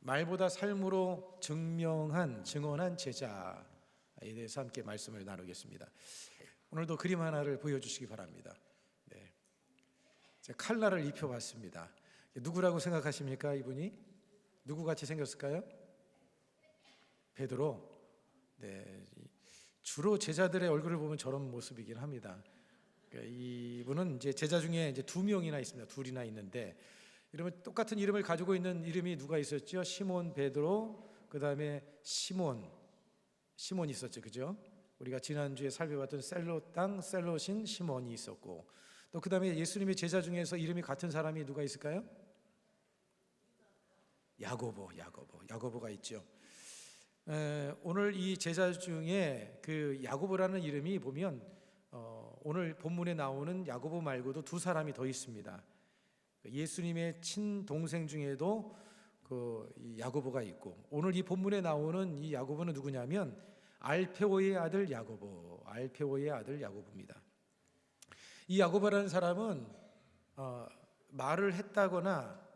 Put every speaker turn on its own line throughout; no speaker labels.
말보다 삶으로 증언한 제자에 대해서 함께 말씀을 나누겠습니다. 오늘도 그림 하나를 보여주시기 바랍니다. 네. 제가 칼라를 입혀봤습니다. 누구라고 생각하십니까? 이분이 누구같이 생겼을까요? 베드로. 네. 주로 제자들의 얼굴을 보면 저런 모습이긴 합니다. 이분은 이제 제자 중에 이제 두 명이나 있습니다. 둘이나 있는데 똑같은 이름을 가지고 있는 이름이 누가 있었죠? 시몬 베드로, 그 다음에 시몬 있었죠, 그죠? 우리가 지난주에 살펴봤던 셀롯 땅 셀롯인 시몬이 있었고, 또 그 다음에 예수님의 제자 중에서 이름이 같은 사람이 누가 있을까요? 야고보가 있죠. 오늘 이 제자 중에 그 야고보라는 이름이 보면 오늘 본문에 나오는 야고보 말고도 두 사람이 더 있습니다. 예수님의 친동생 중에도 그 야고보가 있고, 오늘 이 본문에 나오는 이 야고보는 누구냐면 알페오의 아들 야고보입니다. 이 야고보라는 사람은 말을 했다거나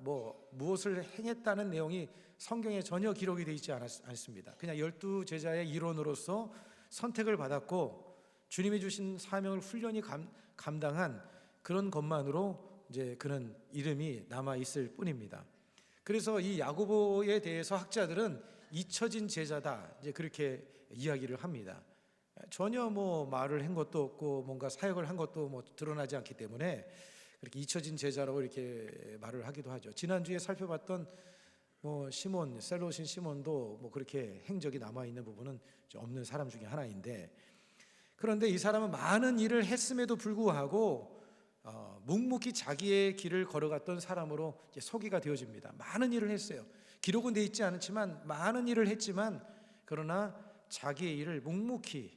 무엇을 행했다는 내용이 성경에 전혀 기록이 되어 있지 않습니다. 그냥 12제자의 일원으로서 선택을 받았고 주님이 주신 사명을 훈련히 감당한 그런 것만으로 이제 그는 이름이 남아 있을 뿐입니다. 그래서 이 야고보에 대해서 학자들은 잊혀진 제자다, 이제 그렇게 이야기를 합니다. 전혀 말을 한 것도 없고 뭔가 사역을 한 것도 드러나지 않기 때문에 그렇게 잊혀진 제자라고 이렇게 말을 하기도 하죠. 지난주에 살펴봤던 시몬, 셀롯인 시몬도 그렇게 행적이 남아 있는 부분은 없는 사람 중에 하나인데, 그런데 이 사람은 많은 일을 했음에도 불구하고 묵묵히 자기의 길을 걸어갔던 사람으로 이제 소개가 되어집니다. 많은 일을 했어요. 기록은 되어 있지 않지만 많은 일을 했지만, 그러나 자기의 일을 묵묵히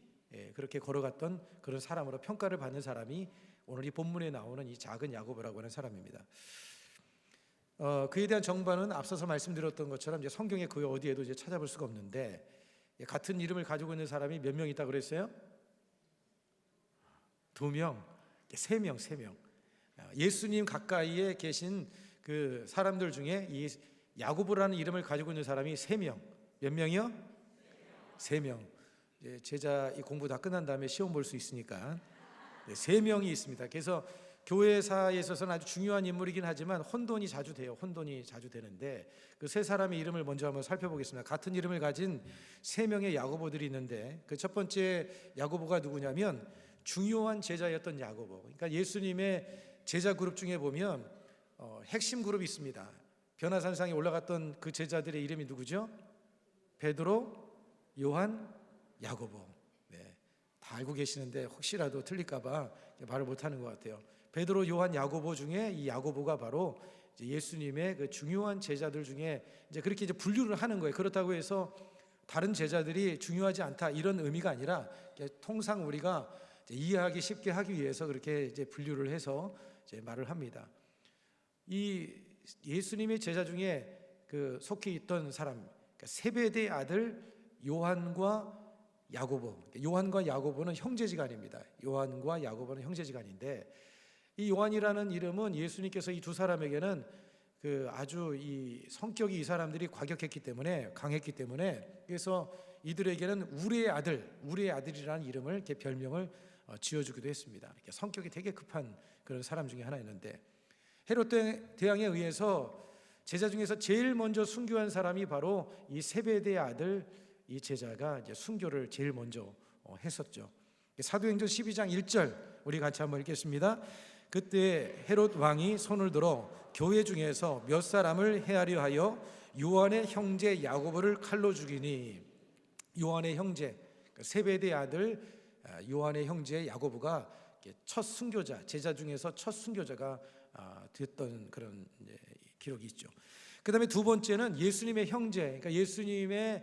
그렇게 걸어갔던 그런 사람으로 평가를 받는 사람이 오늘 이 본문에 나오는 이 작은 야고보라고 하는 사람입니다. 그에 대한 정반은 앞서서 말씀드렸던 것처럼 이제 성경에 그 어디에도 이제 찾아볼 수가 없는데, 같은 이름을 가지고 있는 사람이 몇 명 있다고 그랬어요? 2명, 3명. 예수님 가까이에 계신 그 사람들 중에 이 야고보라는 이름을 가지고 있는 사람이 3명. 몇 명이요? 3명. 제자 이 공부 다 끝난 다음에 시험 볼 수 있으니까 3명이 있습니다. 그래서 교회사에 있어서는 아주 중요한 인물이긴 하지만 혼돈이 자주 되는데, 그 세 사람의 이름을 먼저 한번 살펴보겠습니다. 같은 이름을 가진 3명의 야고보들이 있는데, 그 첫 번째 야고보가 누구냐면 중요한 제자였던 야고보. 그러니까 예수님의 제자 그룹 중에 보면 핵심 그룹이 있습니다. 변화산상에 올라갔던 그 제자들의 이름이 누구죠? 베드로, 요한, 야고보. 네, 다 알고 계시는데 혹시라도 틀릴까봐 말을 못하는 것 같아요. 베드로, 요한, 야고보 중에 이 야고보가 바로 이제 예수님의 그 중요한 제자들 중에 이제 그렇게 이제 분류를 하는 거예요. 그렇다고 해서 다른 제자들이 중요하지 않다 이런 의미가 아니라, 통상 우리가 이해하기 쉽게 하기 위해서 그렇게 이제 분류를 해서 이제 말을 합니다. 이 예수님의 제자 중에 그 속해 있던 사람, 그러니까 세베대의 아들 요한과 야고보는 형제지간입니다. 요한과 야고보는 형제지간인데, 이 요한이라는 이름은 예수님께서 이 두 사람에게는 그 아주 이 성격이 이 사람들이 강했기 때문에 그래서 이들에게는 우리의 아들이라는 이름을 이렇게 별명을 지어주기도 했습니다. 이렇게 성격이 되게 급한 그런 사람 중에 하나였는데, 헤롯 대왕에 의해서 제자 중에서 제일 먼저 순교한 사람이 바로 이 세베대의 아들 이 제자가 이제 순교를 제일 먼저 했었죠. 사도행전 12장 1절 우리 같이 한번 읽겠습니다. 그때 헤롯 왕이 손을 들어 교회 중에서 몇 사람을 헤아려 하여 요한의 형제 야고보를 칼로 죽이니, 요한의 형제 세베대의 아들 요한의 형제 야고보가 첫 순교자, 제자 중에서 첫 순교자가 됐던 그런 기록이 있죠. 그 다음에 두 번째는 예수님의 형제, 그러니까 예수님이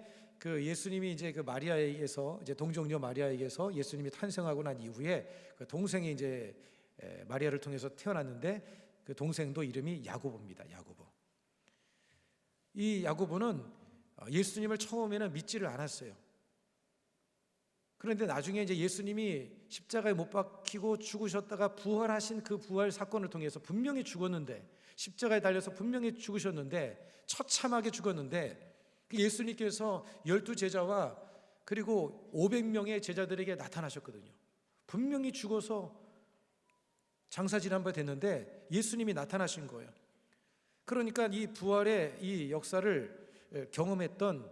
이제 그 마리아에게서, 이제 동정녀 마리아에게서 예수님이 탄생하고 난 이후에 그 동생이 이제 마리아를 통해서 태어났는데, 그 동생도 이름이 야고보입니다. 야고보. 이 야고보는 예수님을 처음에는 믿지를 않았어요. 그런데 나중에 이제 예수님이 십자가에 못 박히고 죽으셨다가 부활하신 그 부활 사건을 통해서 분명히 죽었는데, 십자가에 달려서 분명히 죽으셨는데, 처참하게 죽었는데, 그 예수님께서 12제자와 그리고 500명의 제자들에게 나타나셨거든요. 분명히 죽어서 장사 지난 바 됐는데 예수님이 나타나신 거예요. 그러니까 이 부활의 이 역사를 경험했던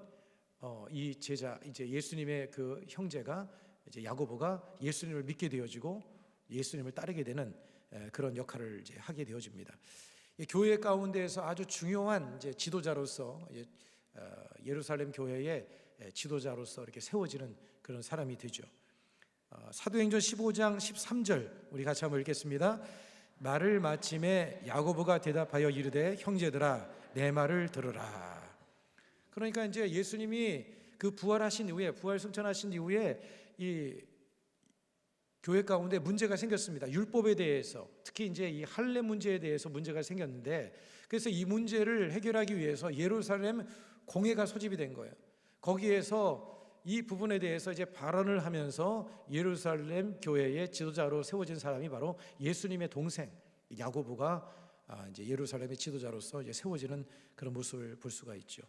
이 제자, 이제 예수님의 그 형제가, 이제 야고보가 예수님을 믿게 되어지고 예수님을 따르게 되는 그런 역할을 이제 하게 되어집니다. 교회 가운데에서 아주 중요한 이제 지도자로서, 예루살렘 교회의 지도자로서 이렇게 세워지는 그런 사람이 되죠. 사도행전 15장 13절 우리 같이 한번 읽겠습니다. 말을 마침에 야고보가 대답하여 이르되 형제들아 내 말을 들으라. 그러니까 이제 예수님이 그 부활하신 이후에, 부활 승천하신 이후에 이 교회 가운데 문제가 생겼습니다. 율법에 대해서, 특히 이제 이 할례 문제에 대해서 문제가 생겼는데, 그래서 이 문제를 해결하기 위해서 예루살렘 공회가 소집이 된 거예요. 거기에서 이 부분에 대해서 이제 발언을 하면서 예루살렘 교회의 지도자로 세워진 사람이 바로 예수님의 동생 야고보가 이제 예루살렘의 지도자로서 이제 세워지는 그런 모습을 볼 수가 있죠.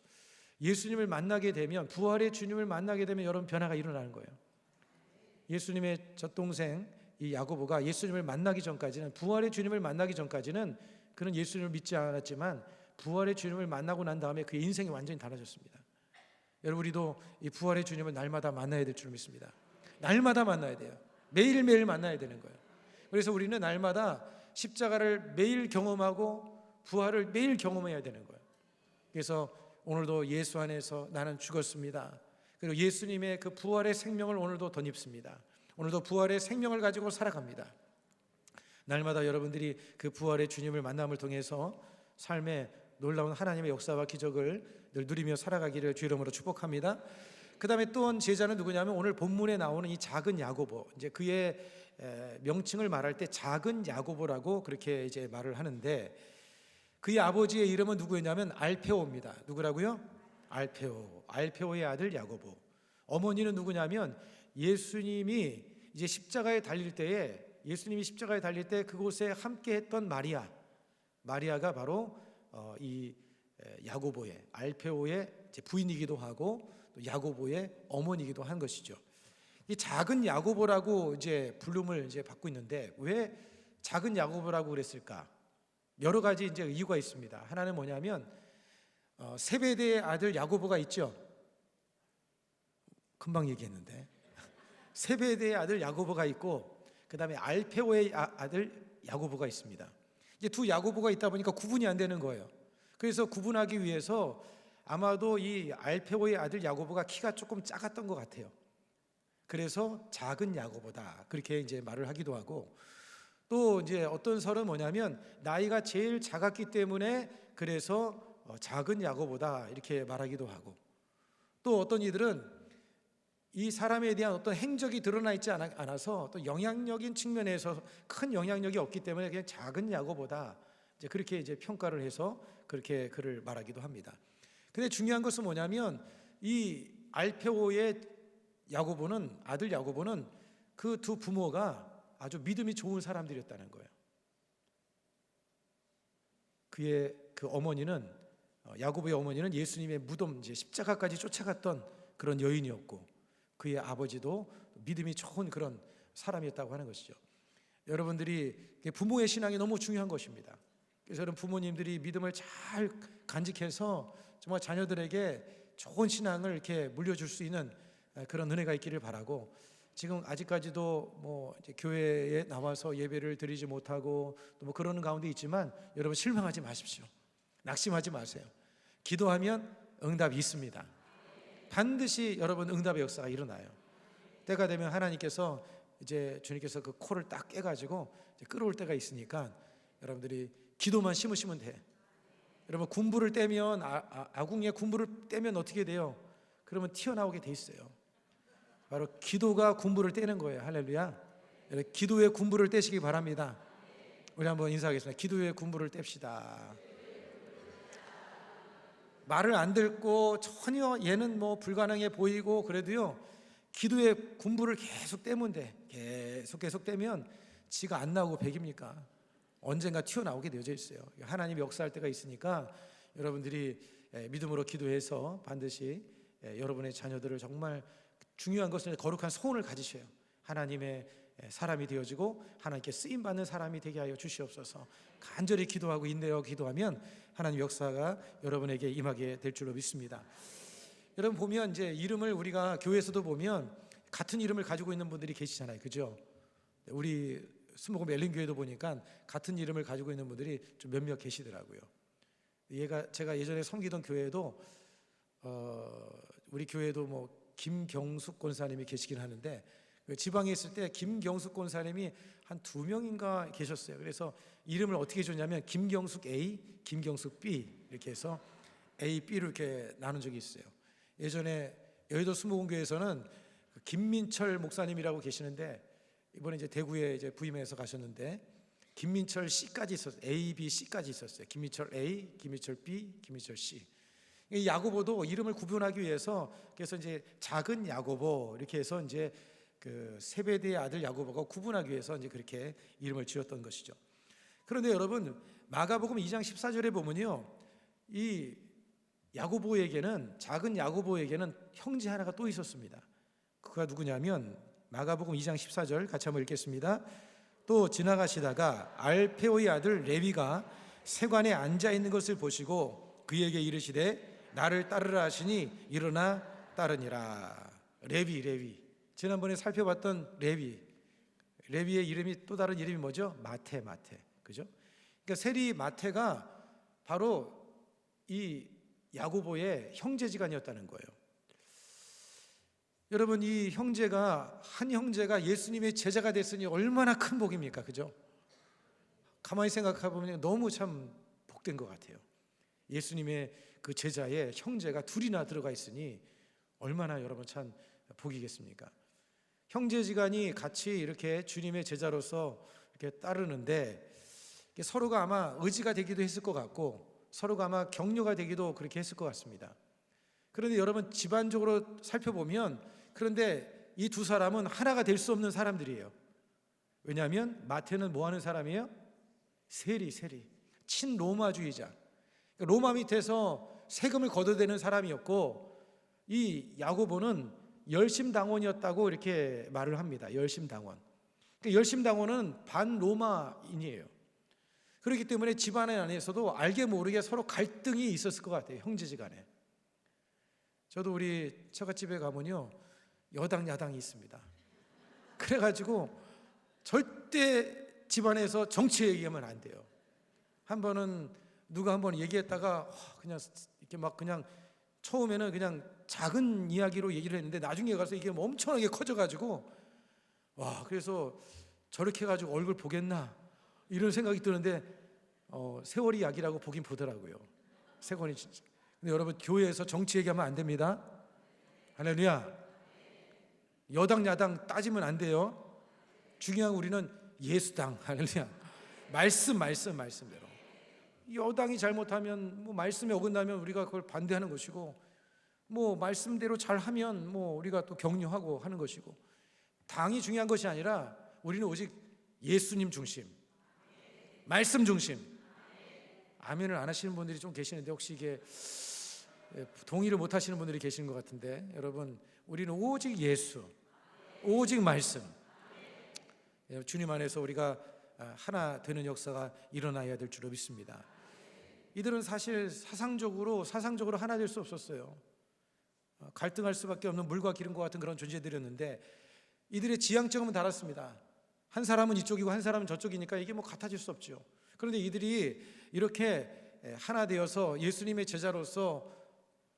예수님을 만나게 되면, 부활의 주님을 만나게 되면 여러분 변화가 일어나는 거예요. 예수님의 젖동생 이 야고보가 예수님을 만나기 전까지는, 부활의 주님을 만나기 전까지는 그는 예수님을 믿지 않았지만 부활의 주님을 만나고 난 다음에 그의 인생이 완전히 달라졌습니다. 여러분, 우리도 이 부활의 주님을 날마다 만나야 될 줄 믿습니다. 날마다 만나야 돼요. 매일매일 만나야 되는 거예요. 그래서 우리는 날마다 십자가를 매일 경험하고 부활을 매일 경험해야 되는 거예요. 그래서 오늘도 예수 안에서 나는 죽었습니다. 그리고 예수님의 그 부활의 생명을 오늘도 덧입습니다. 오늘도 부활의 생명을 가지고 살아갑니다. 날마다 여러분들이 그 부활의 주님을 만남을 통해서 삶에 놀라운 하나님의 역사와 기적을 늘 누리며 살아가기를 주 이름으로 축복합니다. 그 다음에 또 한 제자는 누구냐면 오늘 본문에 나오는 이 작은 야고보, 이제 그의 명칭을 말할 때 작은 야고보라고 그렇게 이제 말을 하는데, 그의 아버지의 이름은 누구였냐면 알페오입니다. 누구라고요? 알페오의 아들 야고보. 어머니는 누구냐면 예수님이 이제 십자가에 달릴 때에, 예수님이 십자가에 달릴 때 그곳에 함께했던 마리아가 바로 이 야고보의, 알페오의 부인이기도 하고 또 야고보의 어머니이기도 한 것이죠. 이 작은 야고보라고 이제 부름을 이제 받고 있는데, 왜 작은 야고보라고 그랬을까? 여러 가지 이제 이유가 있습니다. 하나는 뭐냐면 세베대의 아들 야고보가 있죠. 금방 얘기했는데 세베대의 아들 야고보가 있고, 그 다음에 알페오의 아들 야고보가 있습니다. 이제 두 야고보가 있다 보니까 구분이 안 되는 거예요. 그래서 구분하기 위해서 아마도 이 알페오의 아들 야고보가 키가 조금 작았던 것 같아요. 그래서 작은 야고보다 그렇게 이제 말을 하기도 하고, 또 이제 어떤 설은 뭐냐면 나이가 제일 작았기 때문에 그래서 작은 야고보다 이렇게 말하기도 하고, 또 어떤 이들은 이 사람에 대한 어떤 행적이 드러나 있지 않아서 또 영향력인 측면에서 큰 영향력이 없기 때문에 그냥 작은 야고보다 이제 그렇게 이제 평가를 해서 그렇게 그를 말하기도 합니다. 근데 중요한 것은 뭐냐면 이 알페오의 야고보는, 아들 야고보는 그 두 부모가 아주 믿음이 좋은 사람들이었다는 거예요. 그의 그 어머니는, 야고보의 어머니는 예수님의 무덤, 이제 십자가까지 쫓아갔던 그런 여인이었고, 그의 아버지도 믿음이 좋은 그런 사람이었다고 하는 것이죠. 여러분들이 부모의 신앙이 너무 중요한 것입니다. 그래서 여러분 부모님들이 믿음을 잘 간직해서 정말 자녀들에게 좋은 신앙을 이렇게 물려줄 수 있는 그런 은혜가 있기를 바라고, 지금 아직까지도 뭐 이제 교회에 나와서 예배를 드리지 못하고 또 뭐 그러는 가운데 있지만 여러분 실망하지 마십시오. 낙심하지 마세요. 기도하면 응답이 있습니다. 반드시 여러분 응답의 역사가 일어나요. 때가 되면 하나님께서 이제 주님께서 그 코를 딱 깨가지고 이제 끌어올 때가 있으니까 여러분들이 기도만 심으시면 돼. 여러분 군부를 떼면 아궁이에 군부를 떼면 어떻게 돼요? 그러면 튀어나오게 돼 있어요. 바로 기도가 군부를 떼는 거예요. 할렐루야. 기도의 군부를 떼시기 바랍니다. 우리 한번 인사하겠습니다. 기도의 군부를 뗍시다. 말을 안 듣고 전혀 얘는 뭐 불가능해 보이고 그래도요, 기도의 군부를 계속 떼면 돼. 계속 떼면 지가 안 나오고 백입니까? 언젠가 튀어나오게 되어져 있어요. 하나님이 역사할 때가 있으니까 여러분들이 믿음으로 기도해서 반드시 여러분의 자녀들을 정말 중요한 것은 거룩한 소원을 가지셔요. 하나님의 사람이 되어지고 하나님께 쓰임받는 사람이 되게 하여 주시옵소서. 간절히 기도하고 인내하고 기도하면 하나님 역사가 여러분에게 임하게 될 줄로 믿습니다. 여러분 보면 이제 이름을 우리가 교회에서도 보면 같은 이름을 가지고 있는 분들이 계시잖아요. 그죠? 우리 스모금 엘린교회도 보니까 같은 이름을 가지고 있는 분들이 좀 몇몇 계시더라고요. 제가 예전에 섬기던 교회도 우리 교회도 뭐 김경숙 권사님이 계시긴 하는데 지방에 있을 때 김경숙 권사님이 한 2명인가 계셨어요. 그래서 이름을 어떻게 줬냐면 김경숙 A, 김경숙 B 이렇게 해서 A, B를 이렇게 나눈 적이 있어요. 예전에 여의도 수목원교회에서는 김민철 목사님이라고 계시는데 이번에 이제 대구에 이제 부임해서 가셨는데 김민철 C까지 있었어요. A, B, C까지 있었어요. 김민철 A, 김민철 B, 김민철 C. 이 야고보도 이름을 구분하기 위해서 그래서 이제 작은 야고보 이렇게 해서 이제 그 세베대의 아들 야고보가 구분하기 위해서 이제 그렇게 이름을 지었던 것이죠. 그런데 여러분 마가복음 2장 14절에 보면요, 이 야고보에게는 작은 야고보에게는 형제 하나가 또 있었습니다. 그가 누구냐면 마가복음 2장 14절 같이 한번 읽겠습니다. 또 지나가시다가 알페오의 아들 레위가 세관에 앉아 있는 것을 보시고 그에게 이르시되 나를 따르라 하시니 일어나 따르니라. 레위 지난번에 살펴봤던 레위의 이름이 또 다른 이름이 뭐죠? 마태 그죠? 그러니까 세리 마태가 바로 이 야고보의 형제지간이었다는 거예요. 여러분 이 한 형제가 예수님의 제자가 됐으니 얼마나 큰 복입니까? 그죠? 가만히 생각해보면 너무 참 복된 것 같아요. 예수님의 그 제자에 형제가 둘이나 들어가 있으니 얼마나 여러분 참 복이겠습니까? 형제지간이 같이 이렇게 주님의 제자로서 이렇게 따르는데 서로가 아마 의지가 되기도 했을 것 같고 서로가 아마 격려가 되기도 그렇게 했을 것 같습니다. 그런데 여러분 집안적으로 살펴보면 그런데 이 두 사람은 하나가 될 수 없는 사람들이에요. 왜냐하면 마태는 뭐 하는 사람이에요? 세리 친로마주의자, 로마 밑에서 세금을 걷어대는 사람이었고 이 야고보는 열심당원이었다고 이렇게 말을 합니다. 열심당원. 그러니까 열심당원은 반로마인이에요. 그렇기 때문에 집안 안에서도 알게 모르게 서로 갈등이 있었을 것 같아요. 형제지간에. 저도 우리 처갓집에 가면요 여당 야당이 있습니다. 그래가지고 절대 집안에서 정치 얘기하면 안 돼요. 한 번은 누가 한 번 얘기했다가 그냥 이렇게 막 그냥 처음에는 그냥 작은 이야기로 얘기를 했는데 나중에 가서 이게 엄청나게 커져가지고 그래서 저렇게 해가지고 얼굴 보겠나 이런 생각이 드는데 세월이 약이라고 보긴 보더라고요. 세월이 진짜. 근데 여러분 교회에서 정치 얘기하면 안 됩니다. 할렐루야. 여당 야당 따지면 안 돼요. 중요한 우리는 예수당. 할렐루야. 말씀대로. 여당이 잘못하면 뭐 말씀에 어긋나면 우리가 그걸 반대하는 것이고 뭐 말씀대로 잘하면 뭐 우리가 또 격려하고 하는 것이고 당이 중요한 것이 아니라 우리는 오직 예수님 중심, 말씀 중심. 아멘을 안 하시는 분들이 좀 계시는데 혹시 이게 동의를 못 하시는 분들이 계시는 것 같은데 여러분 우리는 오직 예수, 오직 말씀. 주님 안에서 우리가 하나 되는 역사가 일어나야 될 줄로 믿습니다. 이들은 사실 사상적으로 하나 될 수 없었어요. 갈등할 수밖에 없는 물과 기름과 같은 그런 존재들이었는데 이들의 지향점은 달랐습니다. 한 사람은 이쪽이고 한 사람은 저쪽이니까 이게 뭐 같아질 수 없죠. 그런데 이들이 이렇게 하나 되어서 예수님의 제자로서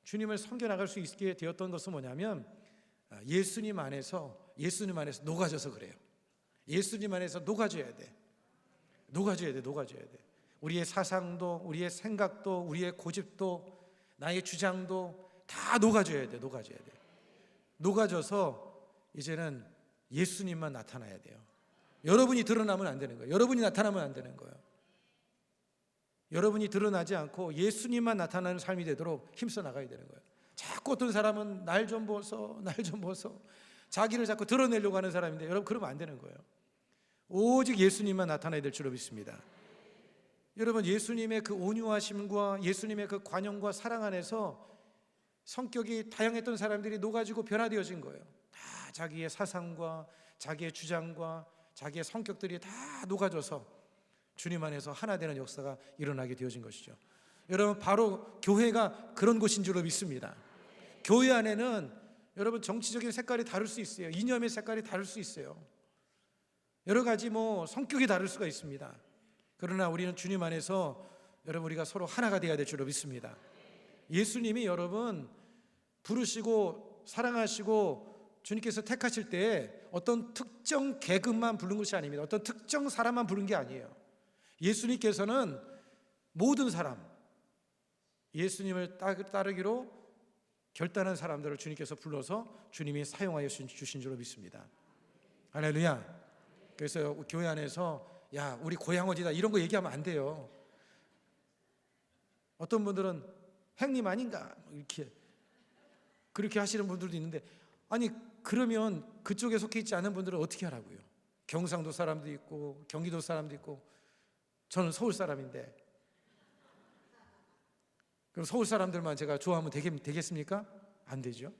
주님을 섬겨나갈 수 있게 되었던 것은 뭐냐면 예수님 안에서 녹아져서 그래요. 예수님 안에서 녹아져야 돼. 우리의 사상도, 우리의 생각도, 우리의 고집도, 나의 주장도 다 녹아져야 돼. 녹아져서 이제는 예수님만 나타나야 돼요. 여러분이 드러나면 안 되는 거예요. 여러분이 나타나면 안 되는 거예요. 여러분이 드러나지 않고 예수님만 나타나는 삶이 되도록 힘써 나가야 되는 거예요. 자꾸 어떤 사람은 날 좀 보소 자기를 자꾸 드러내려고 하는 사람인데, 여러분 그러면 안 되는 거예요. 오직 예수님만 나타나야 될 줄로 믿습니다. 여러분, 예수님의 그 온유하심과 예수님의 그 관용과 사랑 안에서 성격이 다양했던 사람들이 녹아지고 변화되어진 거예요. 다 자기의 사상과 자기의 주장과 자기의 성격들이 다 녹아져서 주님 안에서 하나 되는 역사가 일어나게 되어진 것이죠. 여러분, 바로 교회가 그런 곳인 줄로 믿습니다. 교회 안에는 여러분 정치적인 색깔이 다를 수 있어요. 이념의 색깔이 다를 수 있어요. 여러 가지 성격이 다를 수가 있습니다. 그러나 우리는 주님 안에서 여러분 우리가 서로 하나가 되어야 될 줄로 믿습니다. 예수님이 여러분 부르시고 사랑하시고 주님께서 택하실 때 어떤 특정 계급만 부른 것이 아닙니다. 어떤 특정 사람만 부른 게 아니에요. 예수님께서는 모든 사람, 예수님을 따르기로 결단한 사람들을 주님께서 불러서 주님이 사용하여 주신 줄로 믿습니다. 할렐루야. 그래서 교회 안에서 야, 우리 고향어디다 이런 거 얘기하면 안 돼요. 어떤 분들은 행님 아닌가 이렇게 그렇게 하시는 분들도 있는데, 아니 그러면 그쪽에 속해 있지 않은 분들은 어떻게 하라고요? 경상도 사람도 있고 경기도 사람도 있고 저는 서울 사람인데, 그럼 서울 사람들만 제가 좋아하면 되겠습니까? 안 되죠.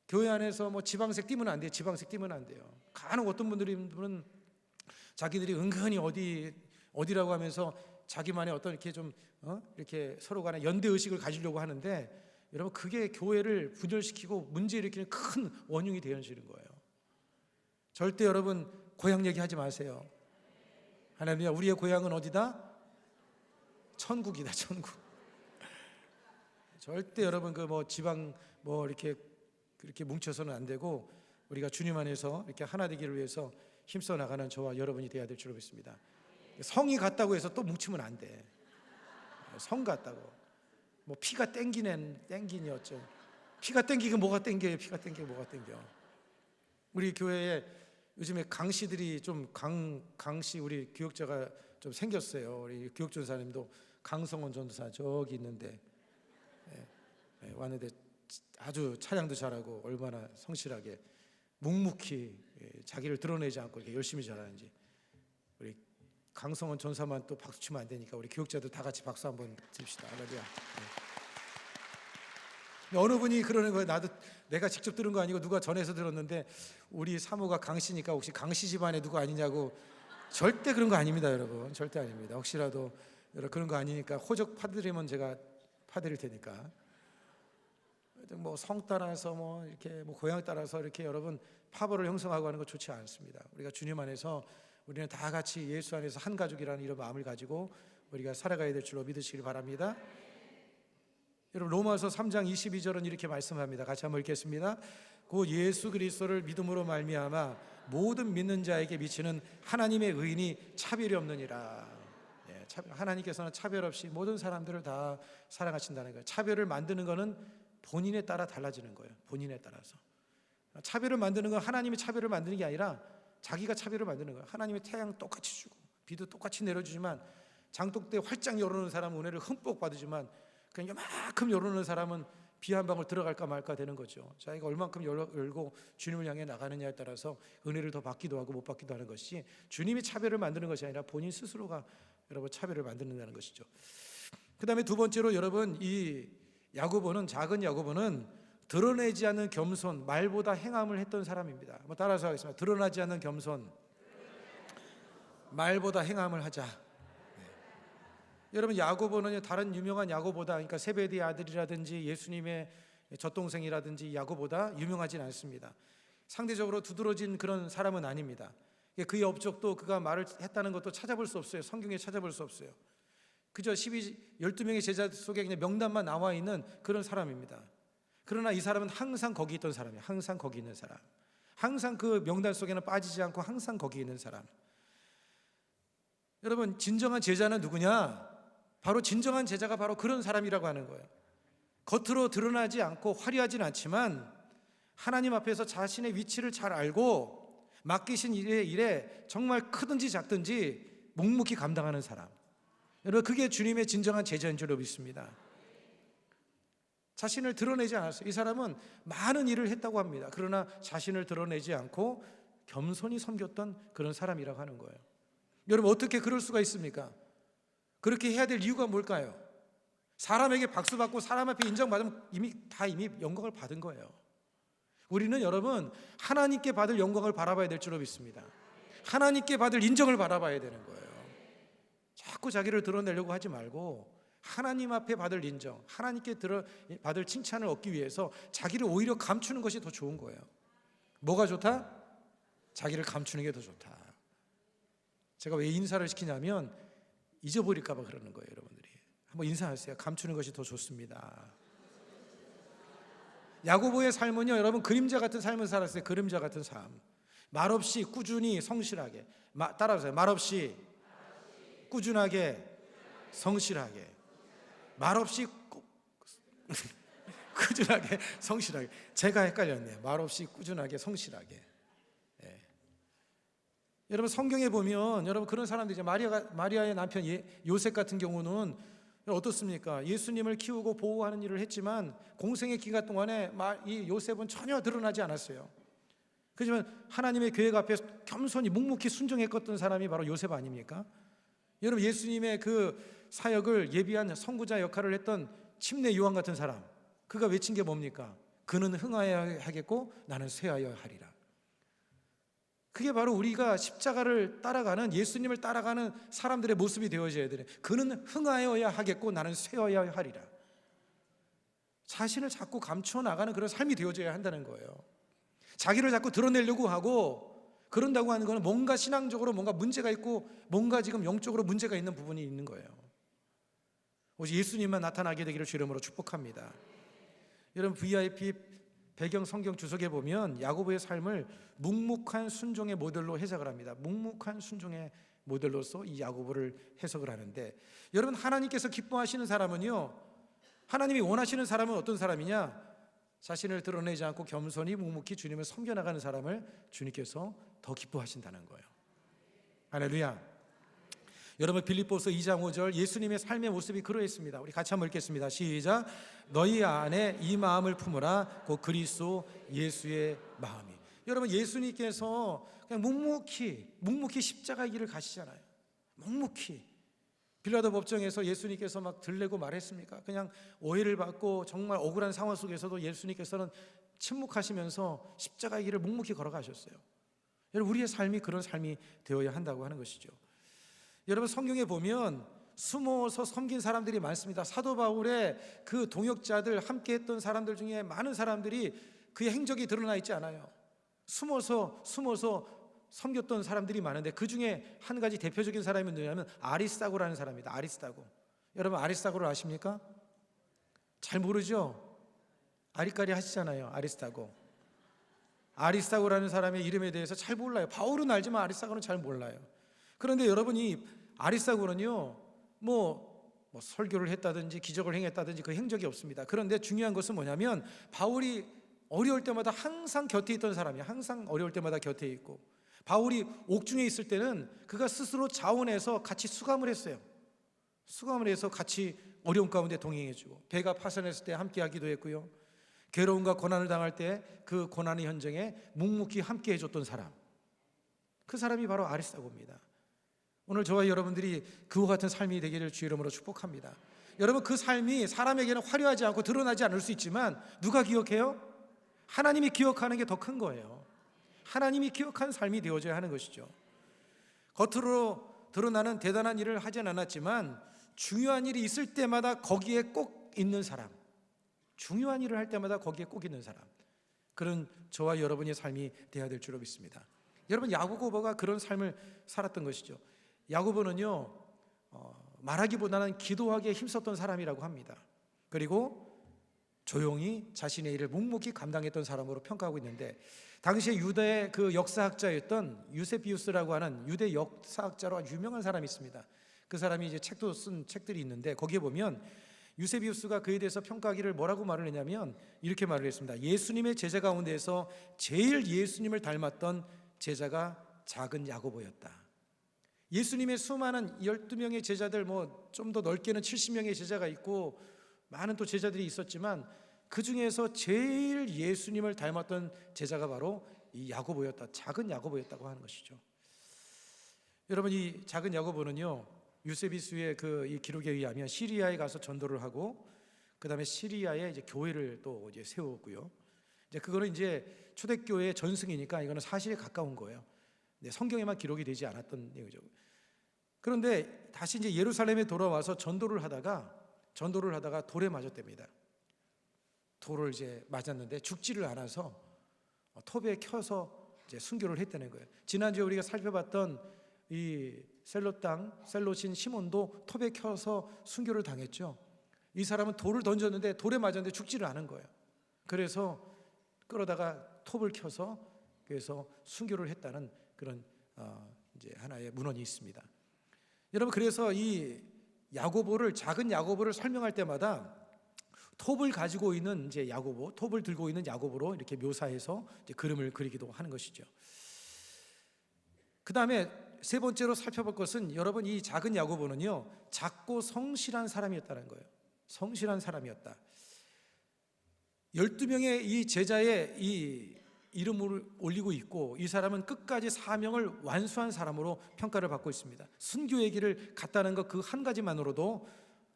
교회 안에서 지방색 띄면 안 돼요. 지방색 띄면 안 돼요. 간혹 어떤 분들은 자기들이 은근히 어디라고 하면서 자기만의 어떤 이렇게 좀 이렇게 서로 간에 연대 의식을 가지려고 하는데, 여러분 그게 교회를 분열시키고 문제 일으키는 큰 원흉이 되어지는 거예요. 절대 여러분 고향 얘기하지 마세요. 하나님, 우리의 고향은 어디다? 천국이다, 천국. 절대 여러분 지방 이렇게 그렇게 뭉쳐서는 안 되고, 우리가 주님 안에서 이렇게 하나 되기를 위해서 힘써 나가는 저와 여러분이 되어야 될 줄로 믿습니다. 성이 같다고 해서 또 뭉치면 안 돼. 성 같다고. 피가 땡기니 어쩌. 피가 땡기고 뭐가 땡겨요? 피가 땡기고 뭐가 땡겨. 우리 교회에 요즘에 강씨들이 좀 강씨 우리 교역자가 좀 생겼어요. 우리 교역 전사님도 강성원 전도사 저기 있는데 왔는데 아주 찬양도 잘하고 얼마나 성실하게 묵묵히 자기를 드러내지 않고 이렇게 열심히 잘하는지. 우리 강성원 전사만 또 박수 치면 안 되니까 우리 교역자들 다 같이 박수 한번 칩시다. 할렐루야. 어느 분이 그러는 거예요. 나도 내가 직접 들은 거 아니고 누가 전해서 들었는데, 우리 사모가 강씨니까 혹시 강씨 집안에 누구 아니냐고. 절대 그런 거 아닙니다, 여러분. 절대 아닙니다. 혹시라도 여러분 그런 거 아니니까 호적 파드리면 제가 파드릴 테니까. 성 따라서 이렇게 고향 따라서 이렇게 여러분 파벌을 형성하고 하는 거 좋지 않습니다. 우리가 주님 안에서 우리는 다 같이 예수 안에서 한 가족이라는 이런 마음을 가지고 우리가 살아가야 될 줄로 믿으시길 바랍니다. 여러분 로마서 3장 22절은 이렇게 말씀합니다. 같이 한번 읽겠습니다. 곧 예수 그리스도를 믿음으로 말미암아 모든 믿는 자에게 미치는 하나님의 의인이 차별이 없느니라. 하나님께서는 차별 없이 모든 사람들을 다 사랑하신다는 거예요. 차별을 만드는 거는 본인에 따라 달라지는 거예요. 본인에 따라서. 차별을 만드는 건 하나님이 차별을 만드는 게 아니라 자기가 차별을 만드는 거예요. 하나님이 태양 똑같이 주고 비도 똑같이 내려주지만, 장독대 활짝 열어놓은 사람은 은혜를 흠뻑 받으지만, 그냥 요만큼 열어놓은 사람은 비 한 방울 들어갈까 말까 되는 거죠. 자기가 얼만큼 열고 주님을 향해 나가느냐에 따라서 은혜를 더 받기도 하고 못 받기도 하는 것이, 주님이 차별을 만드는 것이 아니라 본인 스스로가 여러분 차별을 만드는다는 것이죠. 그 다음에 두 번째로 여러분, 이 야고보는, 작은 야고보는 드러내지 않는 겸손, 말보다 행함을 했던 사람입니다. 한번 따라서 하겠습니다. 드러나지 않는 겸손, 말보다 행함을 하자. 여러분 야고보는 다른 유명한 야고보다, 그러니까 세베대의 아들이라든지 예수님의 젖동생이라든지 야고보다 유명하진 않습니다. 상대적으로 두드러진 그런 사람은 아닙니다. 그의 업적도 그가 말을 했다는 것도 찾아볼 수 없어요. 성경에 찾아볼 수 없어요. 그저 12명의 제자 속에 그냥 명단만 나와 있는 그런 사람입니다. 그러나 이 사람은 항상 거기 있던 사람이에요. 항상 거기 있는 사람. 항상 그 명단 속에는 빠지지 않고 항상 거기 있는 사람. 여러분, 진정한 제자는 누구냐? 바로 진정한 제자가 바로 그런 사람이라고 하는 거예요. 겉으로 드러나지 않고 화려하진 않지만 하나님 앞에서 자신의 위치를 잘 알고 맡기신 일에 정말 크든지 작든지 묵묵히 감당하는 사람. 여러분, 그게 주님의 진정한 제자인 줄로 믿습니다. 자신을 드러내지 않았어요. 이 사람은 많은 일을 했다고 합니다. 그러나 자신을 드러내지 않고 겸손히 섬겼던 그런 사람이라고 하는 거예요. 여러분, 어떻게 그럴 수가 있습니까? 그렇게 해야 될 이유가 뭘까요? 사람에게 박수 받고 사람 앞에 인정받으면 이미 영광을 받은 거예요. 우리는 여러분, 하나님께 받을 영광을 바라봐야 될 줄로 믿습니다. 하나님께 받을 인정을 바라봐야 되는 거예요. 자꾸 자기를 드러내려고 하지 말고 하나님 앞에 받을 인정, 하나님께 받을 칭찬을 얻기 위해서 자기를 오히려 감추는 것이 더 좋은 거예요. 뭐가 좋다? 자기를 감추는 게 더 좋다. 제가 왜 인사를 시키냐면 잊어버릴까 봐 그러는 거예요. 여러분들이 한번 인사하세요. 감추는 것이 더 좋습니다. 야고보의 삶은요, 여러분, 그림자 같은 삶을 살았어요. 그림자 같은 삶. 말없이 꾸준히 성실하게, 따라하세요. 말없이 꾸준하게 성실하게, 말없이 꾸준하게 성실하게. 제가 헷갈렸네요. 말없이 꾸준하게 성실하게. 예. 여러분, 성경에 보면 여러분 그런 사람들 이제 마리아의 남편 요셉 같은 경우는 어떻습니까? 예수님을 키우고 보호하는 일을 했지만 공생의 기간 동안에 이 요셉은 전혀 드러나지 않았어요. 그렇지만 하나님의 계획 앞에 겸손히 묵묵히 순종했던 사람이 바로 요셉 아닙니까? 여러분, 예수님의 그 사역을 예비한 선구자 역할을 했던 침례 요한 같은 사람, 그가 외친 게 뭡니까? 그는 흥하여야 하겠고 나는 쇠하여야 하리라. 그게 바로 우리가 십자가를 따라가는, 예수님을 따라가는 사람들의 모습이 되어져야 되는, 그는 흥하여야 하겠고 나는 쇠하여야 하리라. 자신을 자꾸 감춰 나가는 그런 삶이 되어져야 한다는 거예요. 자기를 자꾸 드러내려고 하고 그런다고 하는 것은 뭔가 신앙적으로 뭔가 문제가 있고 뭔가 지금 영적으로 문제가 있는 부분이 있는 거예요. 오직 예수님만 나타나게 되기를 주 이름으로 축복합니다. 여러분, VIP 배경 성경 주석에 보면 야고보의 삶을 묵묵한 순종의 모델로 해석을 합니다. 묵묵한 순종의 모델로서 이 야고보를 해석을 하는데, 여러분, 하나님께서 기뻐하시는 사람은요, 하나님이 원하시는 사람은 어떤 사람이냐? 자신을 드러내지 않고 겸손히 묵묵히 주님을 섬겨나가는 사람을 주님께서 더 기뻐하신다는 거예요. 할렐루야. 여러분, 빌립보서 2장 5절 예수님의 삶의 모습이 그러했습니다. 우리 같이 한번 읽겠습니다. 시작. 너희 안에 이 마음을 품으라. 곧 그리스도 예수의 마음이. 여러분, 예수님께서 그냥 묵묵히 십자가의 길을 가시잖아요. 묵묵히. 빌라도 법정에서 예수님께서 막 들레고 말했습니까? 그냥 오해를 받고 정말 억울한 상황 속에서도 예수님께서는 침묵하시면서 십자가의 길을 묵묵히 걸어가셨어요. 여러분, 우리의 삶이 그런 삶이 되어야 한다고 하는 것이죠. 여러분, 성경에 보면 숨어서 섬긴 사람들이 많습니다. 사도 바울의 그 동역자들, 함께 했던 사람들 중에 많은 사람들이 그의 행적이 드러나 있지 않아요. 숨어서 섬겼던 사람들이 많은데 그 중에 한 가지 대표적인 사람이 누구냐면 아리스다고라는 사람입니다. 아리스다고. 여러분, 아리스다고를 아십니까? 잘 모르죠? 아리까리 하시잖아요. 아리스다고라는 사람의 이름에 대해서 잘 몰라요. 바울은 알지만 아리스다고는 잘 몰라요. 그런데 여러분이 아리스다고는요, 뭐 설교를 했다든지 기적을 행했다든지 그 행적이 없습니다. 그런데 중요한 것은 뭐냐면 바울이 어려울 때마다 항상 곁에 있던 사람이에요. 항상 어려울 때마다 곁에 있고, 바울이 옥중에 있을 때는 그가 스스로 자원해서 같이 수감을 했어요. 수감을 해서 같이 어려운 가운데 동행해주고, 배가 파손했을 때 함께 하기도 했고요, 괴로움과 고난을 당할 때 그 고난의 현장에 묵묵히 함께 해줬던 사람, 그 사람이 바로 아리스다고입니다. 오늘 저와 여러분들이 그와 같은 삶이 되기를 주 이름으로 축복합니다. 여러분, 그 삶이 사람에게는 화려하지 않고 드러나지 않을 수 있지만 누가 기억해요? 하나님이 기억하는 게 더 큰 거예요. 하나님이 기억한 삶이 되어져야 하는 것이죠. 겉으로 드러나는 대단한 일을 하진 않았지만 중요한 일이 있을 때마다 거기에 꼭 있는 사람, 중요한 일을 할 때마다 거기에 꼭 있는 사람, 그런 저와 여러분의 삶이 되어야 될 줄로 믿습니다. 여러분, 야고보가 그런 삶을 살았던 것이죠. 야고보는요, 말하기보다는 기도하기에 힘썼던 사람이라고 합니다. 그리고 조용히 자신의 일을 묵묵히 감당했던 사람으로 평가하고 있는데, 당시에 유대의 그 역사학자였던 유세비우스라고 하는 유대 역사학자로 아주 유명한 사람이 있습니다. 그 사람이 이제 책도 쓴 책들이 있는데, 거기에 보면 유세비우스가 그에 대해서 평가하기를 뭐라고 말을 했냐면 이렇게 말을 했습니다. 예수님의 제자 가운데서 제일 예수님을 닮았던 제자가 작은 야고보였다. 예수님의 수많은 12명의 제자들, 좀 더 넓게는 70명의 제자가 있고 많은 또 제자들이 있었지만 그 중에서 제일 예수님을 닮았던 제자가 바로 이 야고보였다. 작은 야고보였다고 하는 것이죠. 여러분, 이 작은 야고보는요, 유세비스의 이 기록에 의하면 시리아에 가서 전도를 하고, 그 다음에 시리아에 이제 교회를 또 이제 세웠고요. 이제 그거는 이제 초대교회의 전승이니까 이거는 사실에 가까운 거예요. 성경에만 기록이 되지 않았던 얘기죠. 그런데 다시 이제 예루살렘에 돌아와서 전도를 하다가 돌에 맞았답니다. 돌을 이제 맞았는데 죽지를 않아서 톱에 켜서 이제 순교를 했다는 거예요. 지난주에 우리가 살펴봤던 이 셀롯인 시몬도 톱에 켜서 순교를 당했죠. 이 사람은 돌을 던졌는데 돌에 맞았는데 죽지를 않은 거예요. 그래서 끌어다가 톱을 켜서 그래서 순교를 했다는 그런 이제 하나의 문헌이 있습니다. 여러분, 그래서 이 야고보를, 작은 야고보를 설명할 때마다 톱을 가지고 있는 이제 야고보, 톱을 들고 있는 야고보로 이렇게 묘사해서 이제 그림을 그리기도 하는 것이죠. 그 다음에 세 번째로 살펴볼 것은, 여러분, 이 작은 야고보는요, 작고 성실한 사람이었다는 거예요. 성실한 사람이었다. 12명의 이 제자의 이 이름을 올리고 있고, 이 사람은 끝까지 사명을 완수한 사람으로 평가를 받고 있습니다. 순교의 길을 갔다는 것 그 한 가지만으로도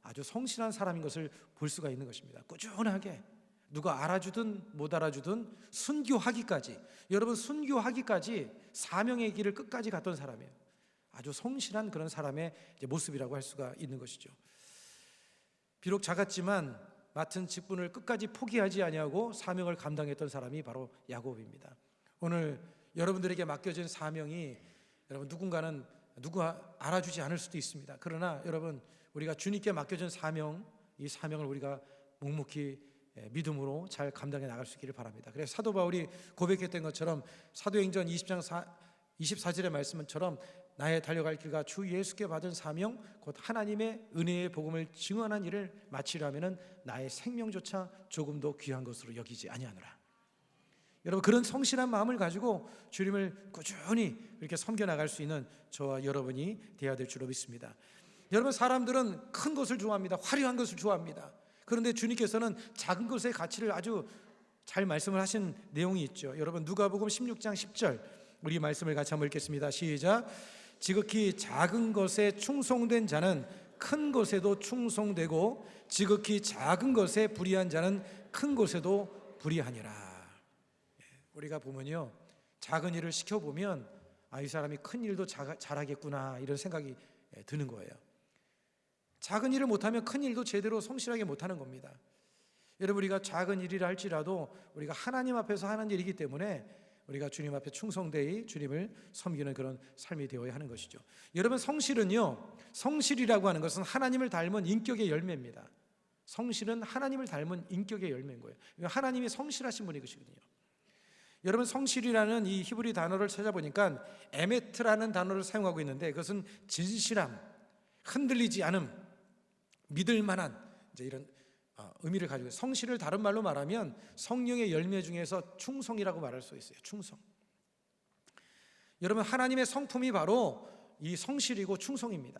아주 성실한 사람인 것을 볼 수가 있는 것입니다. 꾸준하게 누가 알아주든 못 알아주든 순교하기까지, 여러분, 순교하기까지 사명의 길을 끝까지 갔던 사람이에요. 아주 성실한 그런 사람의 이제 모습이라고 할 수가 있는 것이죠. 비록 작았지만 맡은 직분을 끝까지 포기하지 아니하고 사명을 감당했던 사람이 바로 야고보입니다. 오늘 여러분들에게 맡겨진 사명이, 여러분, 누가 알아주지 않을 수도 있습니다. 그러나 여러분, 우리가 주님께 맡겨진 사명, 이 사명을 우리가 묵묵히 믿음으로 잘 감당해 나갈 수 있기를 바랍니다. 그래서 사도 바울이 고백했던 것처럼 사도행전 20장 24절의 말씀처럼 나의 달려갈 길과 주 예수께 받은 사명 곧 하나님의 은혜의 복음을 증언한 일을 마치려면 나의 생명조차 조금도 귀한 것으로 여기지 아니하노라. 여러분, 그런 성실한 마음을 가지고 주님을 꾸준히 이렇게 섬겨나갈 수 있는 저와 여러분이 되어야 될 줄로 믿습니다. 여러분, 사람들은 큰 것을 좋아합니다. 화려한 것을 좋아합니다. 그런데 주님께서는 작은 것의 가치를 아주 잘 말씀을 하신 내용이 있죠. 여러분, 누가복음 16장 10절 우리 말씀을 같이 한번 읽겠습니다. 시작. 지극히 작은 것에 충성된 자는 큰 것에도 충성되고 지극히 작은 것에 불의한 자는 큰 것에도 불의하니라. 우리가 보면요, 작은 일을 시켜보면 이 사람이 큰 일도 잘하겠구나, 이런 생각이 드는 거예요. 작은 일을 못하면 큰 일도 제대로 성실하게 못하는 겁니다. 여러분, 우리가 작은 일이라 할지라도 우리가 하나님 앞에서 하는 일이기 때문에 우리가 주님 앞에 충성되이 주님을 섬기는 그런 삶이 되어야 하는 것이죠. 여러분, 성실이라고 하는 것은 하나님을 닮은 인격의 열매입니다. 성실은 하나님을 닮은 인격의 열매인 거예요. 하나님이 성실하신 분이거든요. 여러분, 성실이라는 이 히브리 단어를 찾아보니까 에메트라는 단어를 사용하고 있는데, 그것은 진실함, 흔들리지 않음, 믿을 만한 이제 이런 의미를 가지고 있어요. 성실을 다른 말로 말하면 성령의 열매 중에서 충성이라고 말할 수 있어요. 충성. 여러분, 하나님의 성품이 바로 이 성실이고 충성입니다.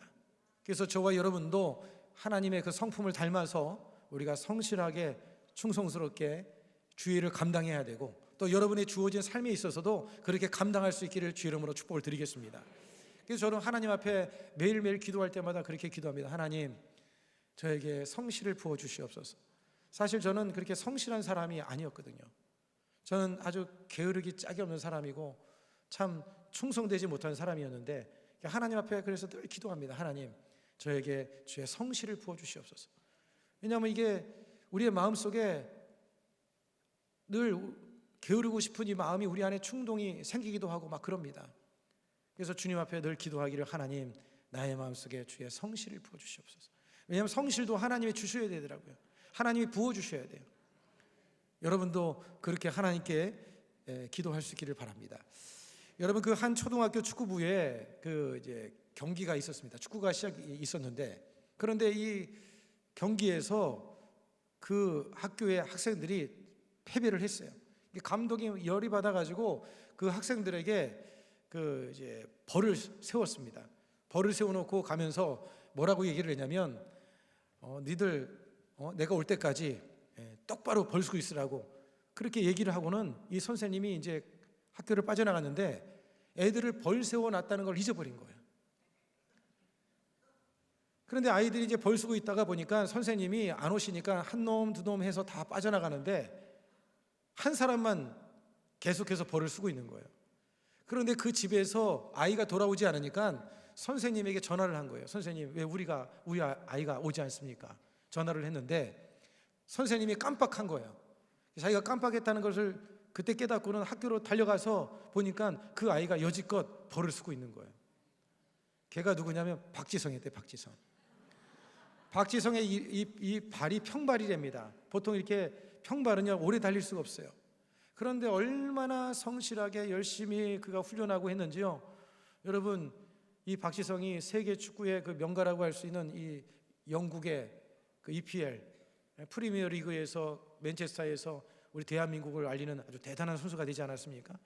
그래서 저와 여러분도 하나님의 그 성품을 닮아서 우리가 성실하게 충성스럽게 주의를 감당해야 되고, 또 여러분의 주어진 삶에 있어서도 그렇게 감당할 수 있기를 주 이름으로 축복을 드리겠습니다. 그래서 저는 하나님 앞에 매일매일 기도할 때마다 그렇게 기도합니다. 하나님, 저에게 성실을 부어주시옵소서. 사실 저는 그렇게 성실한 사람이 아니었거든요. 저는 아주 게으르기 짝이 없는 사람이고 참 충성되지 못한 사람이었는데, 하나님 앞에 그래서 늘 기도합니다. 하나님, 저에게 주의 성실을 부어주시옵소서. 왜냐하면 이게 우리의 마음속에 늘 게으르고 싶은 이 마음이 우리 안에 충동이 생기기도 하고 막 그럽니다. 그래서 주님 앞에 늘 기도하기를, 하나님, 나의 마음속에 주의 성실을 부어주시옵소서. 왜냐하면 성실도 하나님이 주셔야 되더라고요. 하나님이 부어주셔야 돼요. 여러분도 그렇게 하나님께 기도할 수 있기를 바랍니다. 여러분, 그 한 초등학교 축구부에 그 이제 경기가 있었습니다. 축구가 있었는데, 그런데 이 경기에서 그 학교의 학생들이 패배를 했어요. 감독이 열이 받아가지고 그 학생들에게 그 이제 벌을 세웠습니다. 벌을 세워놓고 가면서 뭐라고 얘기를 했냐면, 니들 내가 올 때까지 똑바로 벌수고 있으라고 그렇게 얘기를 하고는 이 선생님이 이제 학교를 빠져나갔는데 애들을 벌 세워놨다는 걸 잊어버린 거예요. 그런데 아이들이 이제 벌 쓰고 있다가 보니까 선생님이 안 오시니까 한 놈, 두 놈 해서 다 빠져나가는데 한 사람만 계속해서 벌을 쓰고 있는 거예요. 그런데 그 집에서 아이가 돌아오지 않으니까 선생님에게 전화를 한 거예요. 선생님, 왜 우리 아이가 오지 않습니까? 전화를 했는데 선생님이 깜빡한 거예요. 자기가 깜빡했다는 것을 그때 깨닫고는 학교로 달려가서 보니까 그 아이가 여지껏 벌을 쓰고 있는 거예요. 걔가 누구냐면 박지성이었대요. 박지성의 이 발이 평발이랍니다. 보통 이렇게 평발은요 오래 달릴 수가 없어요. 그런데 얼마나 성실하게 열심히 그가 훈련하고 했는지요. 여러분, 이 박지성이 세계 축구의 그 명가라고 할 수 있는 이 영국의 그 EPL 프리미어 리그에서 맨체스터에서 우리 대한민국을 알리는 아주 대단한 선수가 되지 않았습니까?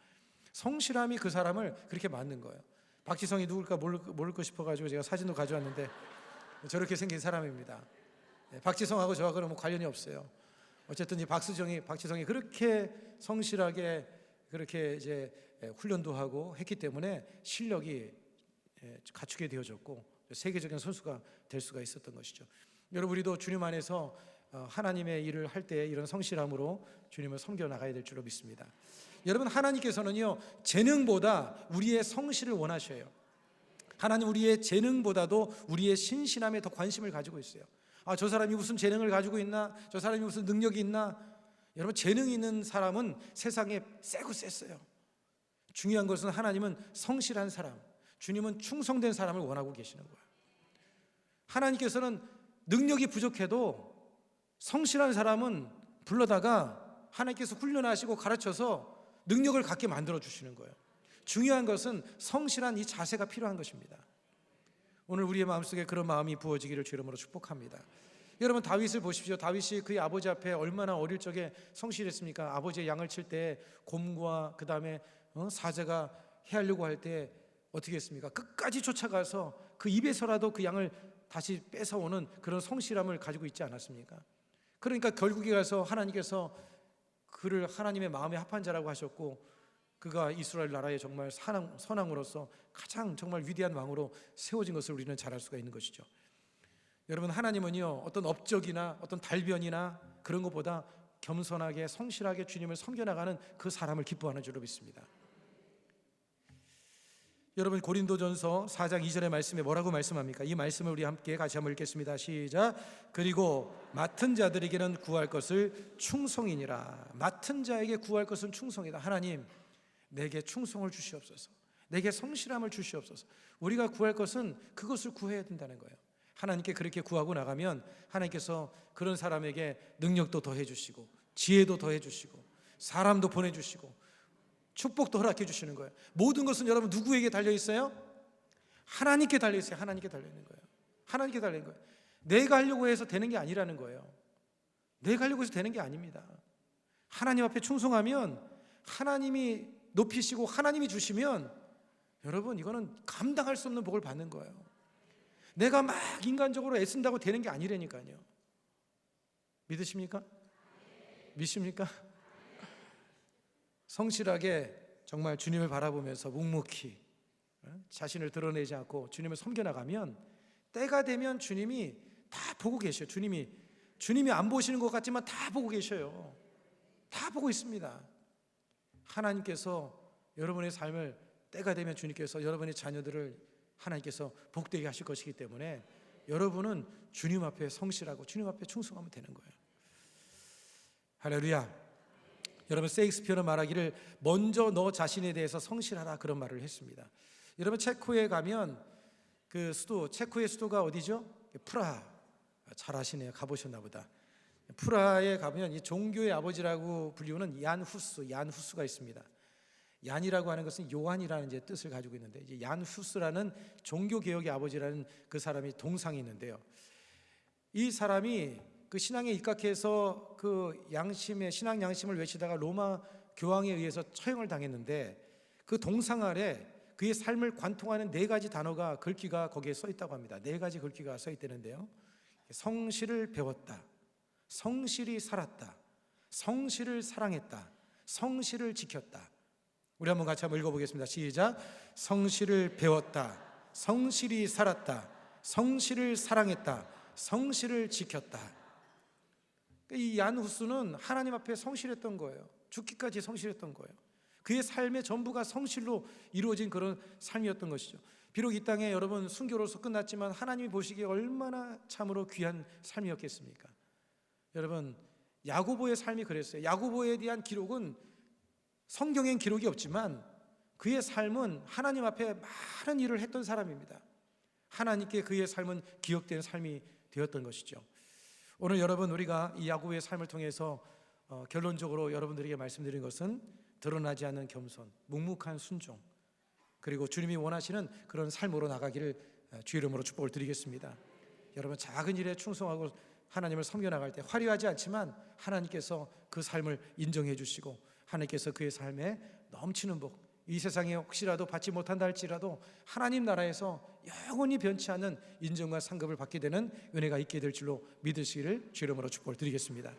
성실함이 그 사람을 그렇게 만든 거예요. 박지성이 누굴까 모를까 싶어가지고 제가 사진도 가져왔는데 저렇게 생긴 사람입니다. 박지성하고 저하고는 뭐 관련이 없어요. 어쨌든 이 박지성이 그렇게 성실하게 그렇게 이제 훈련도 하고 했기 때문에 실력이 갖추게 되어졌고 세계적인 선수가 될 수가 있었던 것이죠. 여러분, 우리도 주님 안에서 하나님의 일을 할 때 이런 성실함으로 주님을 섬겨 나가야 될 줄로 믿습니다. 여러분, 하나님께서는요 재능보다 우리의 성실을 원하셔요. 하나님 우리의 재능보다도 우리의 신실함에 더 관심을 가지고 있어요. 저 사람이 무슨 재능을 가지고 있나? 저 사람이 무슨 능력이 있나? 여러분, 재능이 있는 사람은 세상에 세고 셌어요. 중요한 것은 하나님은 성실한 사람, 주님은 충성된 사람을 원하고 계시는 거예요. 하나님께서는 능력이 부족해도 성실한 사람은 불러다가 하나님께서 훈련하시고 가르쳐서 능력을 갖게 만들어 주시는 거예요. 중요한 것은 성실한 이 자세가 필요한 것입니다. 오늘 우리의 마음속에 그런 마음이 부어지기를 주 이름으로 축복합니다. 여러분, 다윗을 보십시오. 다윗이 그의 아버지 앞에 얼마나 어릴 적에 성실했습니까? 아버지의 양을 칠 때 곰과 그 다음에 사자가 해하려고 할 때 어떻게 했습니까? 끝까지 쫓아가서 그 입에서라도 그 양을 다시 뺏어오는 그런 성실함을 가지고 있지 않았습니까? 그러니까 결국에 가서 하나님께서 그를 하나님의 마음에 합한 자라고 하셨고, 그가 이스라엘 나라의 정말 선왕으로서 가장 정말 위대한 왕으로 세워진 것을 우리는 잘 알 수가 있는 것이죠. 여러분, 하나님은요 어떤 업적이나 어떤 달변이나 그런 것보다 겸손하게 성실하게 주님을 섬겨나가는 그 사람을 기뻐하는 줄로 믿습니다. 여러분, 고린도전서 4장 2절의 말씀에 뭐라고 말씀합니까? 이 말씀을 우리 함께 같이 한번 읽겠습니다. 시작. 그리고 맡은 자들에게는 구할 것을 충성이니라. 맡은 자에게 구할 것은 충성이다. 하나님, 내게 충성을 주시옵소서. 내게 성실함을 주시옵소서. 우리가 구할 것은 그것을 구해야 된다는 거예요. 하나님께 그렇게 구하고 나가면 하나님께서 그런 사람에게 능력도 더해 주시고 지혜도 더해 주시고 사람도 보내주시고 축복도 허락해 주시는 거예요. 모든 것은 여러분 누구에게 달려 있어요? 하나님께 달려 있어요. 하나님께 달려 있는 거예요. 하나님께 달려 있는 거예요. 내가 하려고 해서 되는 게 아니라는 거예요. 내가 하려고 해서 되는 게 아닙니다. 하나님 앞에 충성하면 하나님이 높이시고 하나님이 주시면 여러분 이거는 감당할 수 없는 복을 받는 거예요. 내가 막 인간적으로 애쓴다고 되는 게 아니라니까요. 믿으십니까? 믿습니까? 성실하게 정말 주님을 바라보면서 묵묵히 자신을 드러내지 않고 주님을 섬겨나가면 때가 되면 주님이 다 보고 계셔요. 주님이 안 보시는 것 같지만 다 보고 계셔요. 다 보고 있습니다. 하나님께서 여러분의 삶을 때가 되면 주님께서 여러분의 자녀들을 하나님께서 복되게 하실 것이기 때문에 여러분은 주님 앞에 성실하고 주님 앞에 충성하면 되는 거예요. 할렐루야. 여러분, 셰익스피어는 말하기를 먼저 너 자신에 대해서 성실하라 그런 말을 했습니다. 여러분, 체코에 가면 그 체코의 수도가 어디죠? 프라하. 잘 아시네요. 가보셨나 보다. 프라하에 가면 이 종교의 아버지라고 불리우는 얀 후스가 있습니다. 얀이라고 하는 것은 요한이라는 이제 뜻을 가지고 있는데 이제 얀 후스라는 종교 개혁의 아버지라는 그 사람이 동상이 있는데요. 이 사람이 그 신앙에 입각해서 그 신앙 양심을 외치다가 로마 교황에 의해서 처형을 당했는데 그 동상 아래 그의 삶을 관통하는 4가지 단어가 글귀가 거기에 써 있다고 합니다. 4가지 글귀가 써 있다는데요. 성실을 배웠다, 성실히 살았다, 성실을 사랑했다. 성실을 지켰다. 우리 한번 같이 한번 읽어보겠습니다. 시작. 성실을 배웠다. 성실히 살았다. 성실을 사랑했다. 성실을 지켰다. 이 얀 후스는 하나님 앞에 성실했던 거예요. 죽기까지 성실했던 거예요. 그의 삶의 전부가 성실로 이루어진 그런 삶이었던 것이죠. 비록 이 땅에 여러분 순교로서 끝났지만 하나님이 보시기에 얼마나 참으로 귀한 삶이었겠습니까? 여러분, 야고보의 삶이 그랬어요. 야고보에 대한 기록은 성경엔 기록이 없지만 그의 삶은 하나님 앞에 많은 일을 했던 사람입니다. 하나님께 그의 삶은 기억되는 삶이 되었던 것이죠. 오늘 여러분, 우리가 이 야고보의 삶을 통해서 결론적으로 여러분들에게 말씀드린 것은 드러나지 않는 겸손, 묵묵한 순종, 그리고 주님이 원하시는 그런 삶으로 나가기를 주의 이름으로 축복을 드리겠습니다. 여러분, 작은 일에 충성하고 하나님을 섬겨나갈 때 화려하지 않지만 하나님께서 그 삶을 인정해 주시고 하나님께서 그의 삶에 넘치는 복, 이 세상에 혹시라도 받지 못한다 할지라도 하나님 나라에서 영원히 변치 않는 인정과 상급을 받게 되는 은혜가 있게 될 줄로 믿으시기를 주의 이름으로 축복을 드리겠습니다.